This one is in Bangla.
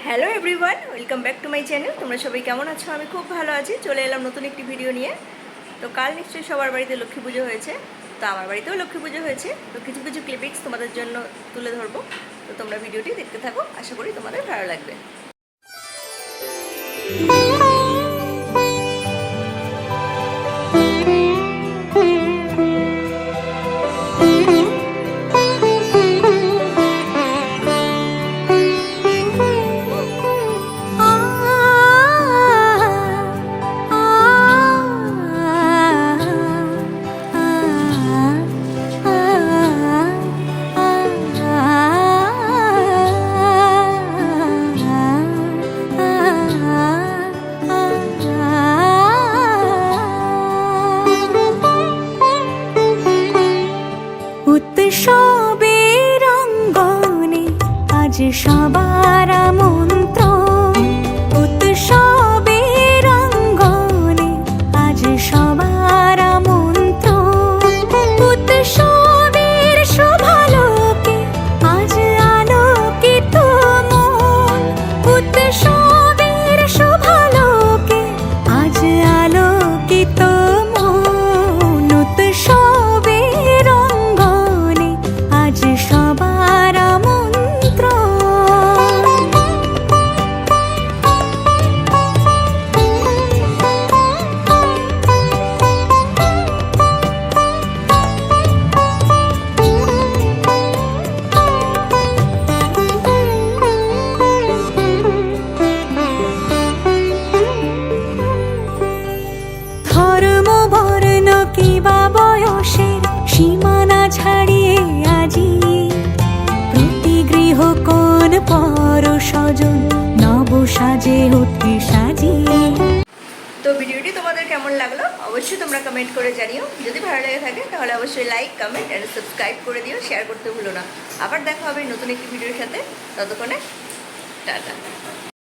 Hello everyone, welcome back to my channel. তোমরা সবাই কেমন আছো? আমি খুব ভালো আছি। চলে এলাম নতুন একটি ভিডিও নিয়ে। তো কাল নিশ্চয়ই সবার বাড়িতে লক্ষ্মী পুজো হয়েছে, তো আমার বাড়িতেও লক্ষ্মী পুজো হয়েছে। তো কিছু কিছু ক্লিপিংস তোমাদের জন্য তুলে ধরবো। তো তোমরা ভিডিওটি দেখতে থাকো, আশা করি তোমাদের ভালো লাগবে। উৎসবের অঙ্গনে আজ সবার আমন্ত্রণ। উৎসবের অঙ্গনে আজ সবার আমন্ত্রণ। উৎসবের শোভালোকে আজ আলোকিত মন। উৎসবের শোভালোকে আজ আলোকিত মন। উৎসবের অঙ্গনে আজ সবার আমন্ত্রণ। ধর্ম বর্ণ কিবা বয়সের সীমানা ছাড়িয়ে আজি প্রতি গৃহ কোন পর স্বজন নব সাজে ওঠে সাজিয়ে। তো ভিডিওটি তোমাদের কেমন লাগলো অবশ্যই তোমরা কমেন্ট করে জানিও। যদি ভালো লেগে থাকে তাহলে অবশ্যই লাইক, কমেন্ট অ্যান্ড সাবস্ক্রাইব করে দিও, শেয়ার করতে ভুলো না। আবার দেখা হবে নতুন একটি ভিডিওর সাথে। ততক্ষণে টাটা।